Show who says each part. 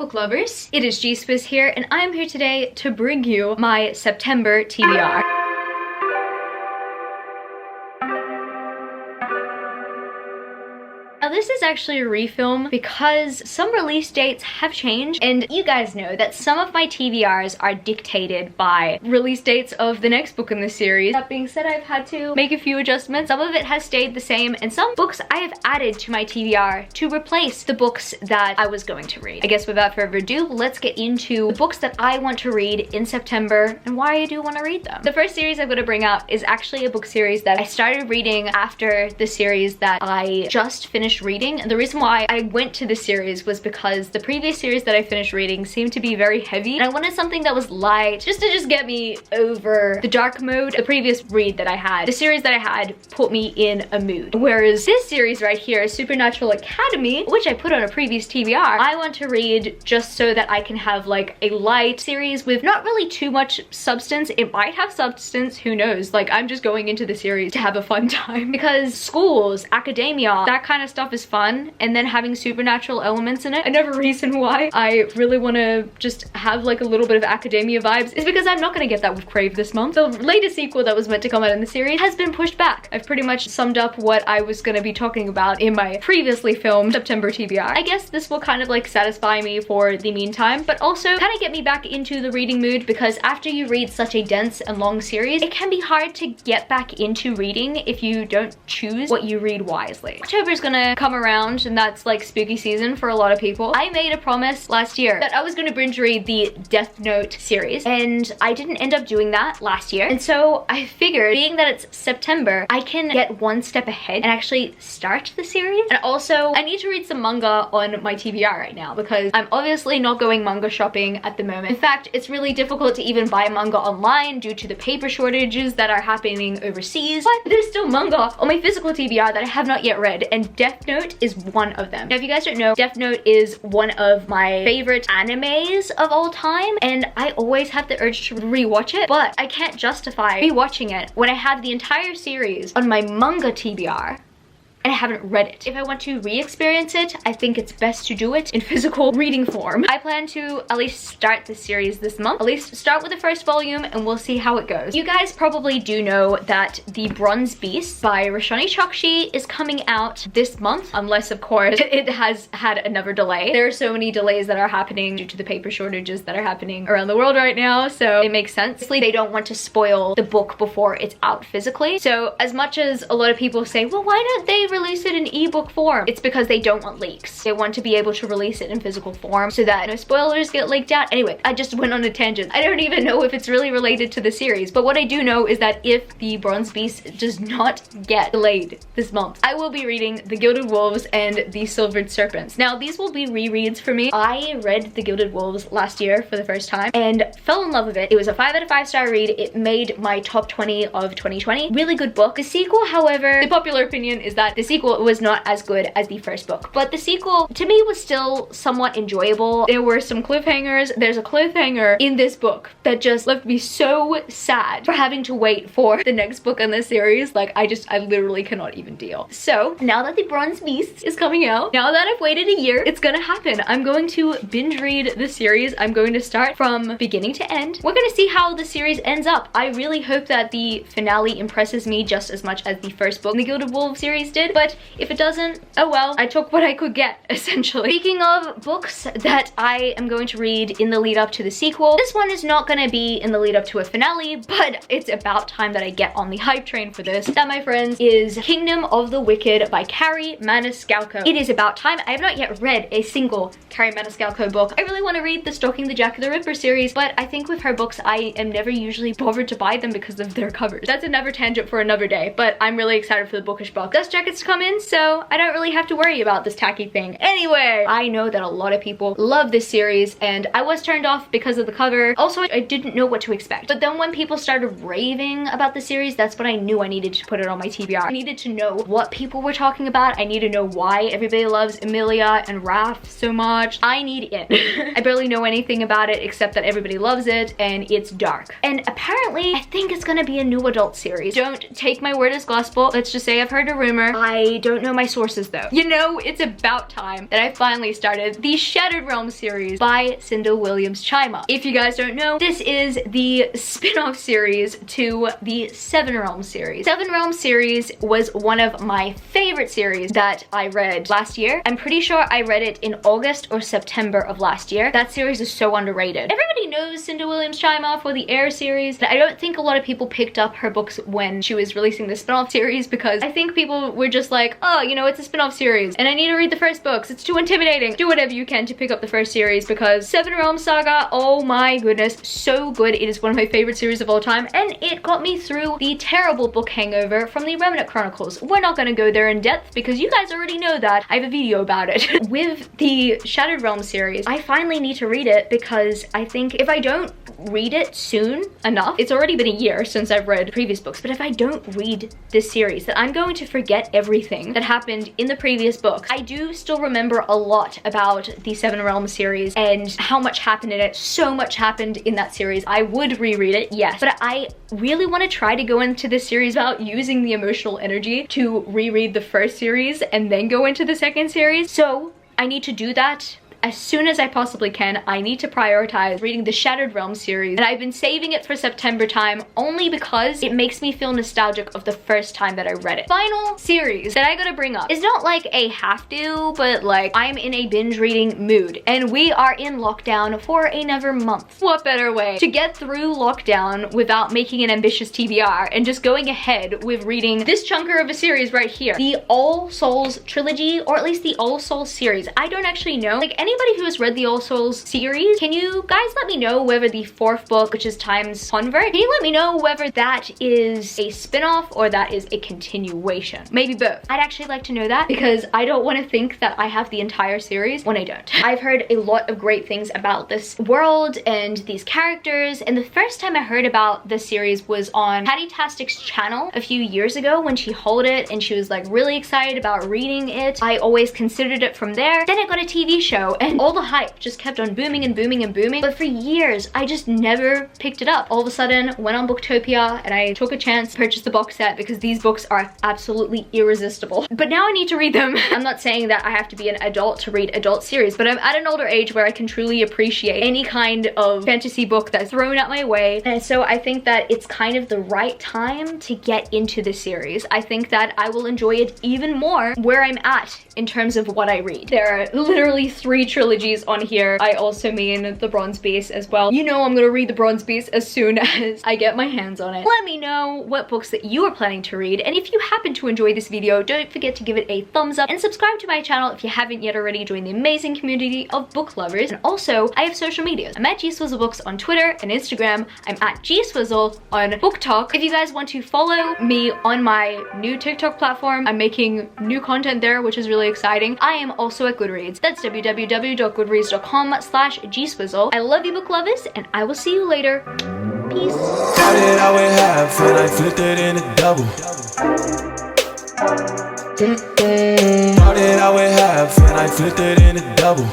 Speaker 1: book lovers, it is G-Swiss here, and I'm here today to bring you my September TBR. Now this is actually a refilm because some release dates have changed, and you guys know that some of my TBRs are dictated by release dates of the next book in the series. That being said, I've had to make a few adjustments. Some of it has stayed the same, and some books I have added to my TBR to replace the books that I was going to read. I guess without further ado, let's get into the books that I want to read in September and why I do want to read them. The first series I'm going to bring out is actually a book series that I started reading after the series that I just finished reading. And the reason why I went to this series was because the previous series that I finished reading seemed to be very heavy, and I wanted something that was light just to get me over the dark mode. The previous read that I had, the series that I had, put me in a mood, whereas this series right here, Supernatural Academy, which I put on a previous TBR, I want to read just so that I can have like a light series with not really too much substance. It might have substance, who knows, like I'm just going into the series to have a fun time because schools, academia, that kind of stuff is fun, and then having supernatural elements in it. Another reason why I really want to just have like a little bit of academia vibes is because I'm not going to get that with Crave this month. The latest sequel that was meant to come out in the series has been pushed back. I've pretty much summed up what I was going to be talking about in my previously filmed September TBR. I guess this will kind of like satisfy me for the meantime, but also kind of get me back into the reading mood, because after you read such a dense and long series, it can be hard to get back into reading if you don't choose what you read wisely. October is gonna come around, and that's like spooky season for a lot of people. I made a promise last year that I was going to binge read the Death Note series, and I didn't end up doing that last year. And so I figured, being that it's September, I can get one step ahead and actually start the series. And also, I need to read some manga on my TBR right now because I'm obviously not going manga shopping at the moment. In fact, it's really difficult to even buy manga online due to the paper shortages that are happening overseas. But there's still manga on my physical TBR that I have not yet read, and Death Note is one of them. Now, if you guys don't know, Death Note is one of my favorite animes of all time, and I always have the urge to rewatch it, but I can't justify rewatching it when I have the entire series on my manga TBR and I haven't read it. If I want to re-experience it, I think it's best to do it in physical reading form. I plan to at least start the series this month. At least start with the first volume and we'll see how it goes. You guys probably do know that The Bronze Beast by Roshani Chokshi is coming out this month, unless of course it has had another delay. There are so many delays that are happening due to the paper shortages that are happening around the world right now, so it makes sense. Obviously, they don't want to spoil the book before it's out physically. So as much as a lot of people say, well, why don't they release it in ebook form? It's because they don't want leaks. They want to be able to release it in physical form so that no spoilers get leaked out. Anyway, I just went on a tangent. I don't even know if it's really related to the series, but what I do know is that if The Bronze Beast does not get delayed this month, I will be reading The Gilded Wolves and The Silvered Serpents. Now, these will be rereads for me. I read The Gilded Wolves last year for the first time and fell in love with it. It was a 5 out of 5 star read. It made my top 20 of 2020. Really good book. The sequel, however, the popular opinion is that the sequel was not as good as the first book, but the sequel to me was still somewhat enjoyable. There were some cliffhangers. There's a cliffhanger in this book that just left me so sad for having to wait for the next book in this series. Like I literally cannot even deal. So now that The Bronze Beast is coming out, now that I've waited a year, it's gonna happen. I'm going to binge read the series. I'm going to start from beginning to end. We're gonna see how the series ends up. I really hope that the finale impresses me just as much as the first book in the Gilded Wolves series did, but if it doesn't, oh well, I took what I could get, essentially. Speaking of books that I am going to read in the lead up to the sequel, this one is not gonna be in the lead up to a finale, but it's about time that I get on the hype train for this. That, my friends, is Kingdom of the Wicked by Carrie Maniscalco. It is about time. I have not yet read a single Carrie Maniscalco book. I really want to read the Stalking the Jack the Ripper series, but I think with her books, I am never usually bothered to buy them because of their covers. That's another tangent for another day, but I'm really excited for the bookish book. Dust jackets come in, so I don't really have to worry about this tacky thing. Anyway, I know that a lot of people love this series, and I was turned off because of the cover. Also, I didn't know what to expect. But then when people started raving about the series, that's when I knew I needed to put it on my TBR. I needed to know what people were talking about. I needed to know why everybody loves Emilia and Raph so much. I need it. I barely know anything about it except that everybody loves it and it's dark. And apparently, I think it's gonna be a new adult series. Don't take my word as gospel. Let's just say I've heard a rumor. I don't know my sources though. You know, it's about time that I finally started the Shattered Realms series by Cinda Williams-Chimer. If you guys don't know, this is the spin-off series to the Seven Realms series. Seven Realms series was one of my favorite series that I read last year. I'm pretty sure I read it in August or September of last year. That series is so underrated. Everybody knows Cinda Williams-Chimer for the Air series, but I don't think a lot of people picked up her books when she was releasing the spin-off series because I think people were just like, oh, you know, it's a spin-off series and I need to read the first books. It's too intimidating. Do whatever you can to pick up the first series because Seven Realms Saga, oh my goodness, so good. It is one of my favorite series of all time and it got me through the terrible book hangover from the Remnant Chronicles. We're not gonna go there in depth because you guys already know that. I have a video about it. With the Shattered Realms series, I finally need to read it because I think if I don't read it soon enough, it's already been a year since I've read previous books, but if I don't read this series, that I'm going to forget everything that happened in the previous books. I do still remember a lot about the Seven Realms series and how much happened in it. So much happened in that series. I would reread it, yes, but I really want to try to go into this series without using the emotional energy to reread the first series and then go into the second series. So I need to do that as soon as I possibly can. I need to prioritize reading the Shattered Realms series, and I've been saving it for September time only because it makes me feel nostalgic of the first time that I read it. Final series that I gotta bring up is not like a have to, but like I'm in a binge reading mood and we are in lockdown for another month. What better way to get through lockdown without making an ambitious TBR and just going ahead with reading this chunker of a series right here, the All Souls trilogy, or at least the All Souls series. I don't actually know, like anybody who has read the All Souls series, can you guys let me know whether the fourth book, which is Time's Convert, can you let me know whether that is a spin-off or that is a continuation? Maybe both. I'd actually like to know that because I don't want to think that I have the entire series when I don't. I've heard a lot of great things about this world and these characters, and the first time I heard about this series was on Patty Tastic's channel a few years ago when she hauled it and she was like really excited about reading it. I always considered it from there. Then it got a TV show and all the hype just kept on booming and booming and booming, but for years I just never picked it up. All of a sudden went on Booktopia and I took a chance, purchased the box set because these books are absolutely irresistible. But now I need to read them. I'm not saying that I have to be an adult to read adult series, but I'm at an older age where I can truly appreciate any kind of fantasy book that's thrown at my way, and so I think that it's kind of the right time to get into this series. I think that I will enjoy it even more where I'm at in terms of what I read. There are literally 3 trilogies on here. I also mean the Bronze Beast as well. You know I'm gonna read the Bronze Beast as soon as I get my hands on it. Let me know what books that you are planning to read, and if you happen to enjoy this video, don't forget to give it a thumbs up and subscribe to my channel if you haven't yet already. Join the amazing community of book lovers. And also, I have social medias. I'm at GSwizzle Books on Twitter and Instagram. I'm at GSwizzle on BookTok. If you guys want to follow me on my new TikTok platform, I'm making new content there, which is really exciting. I am also at Goodreads. That's www.goodreads.com/GSwizzle. I love you, book lovers, and I will see you later. Peace.
Speaker 2: Started out with half and I flipped it in a double. Started out with half and I flipped it in a double.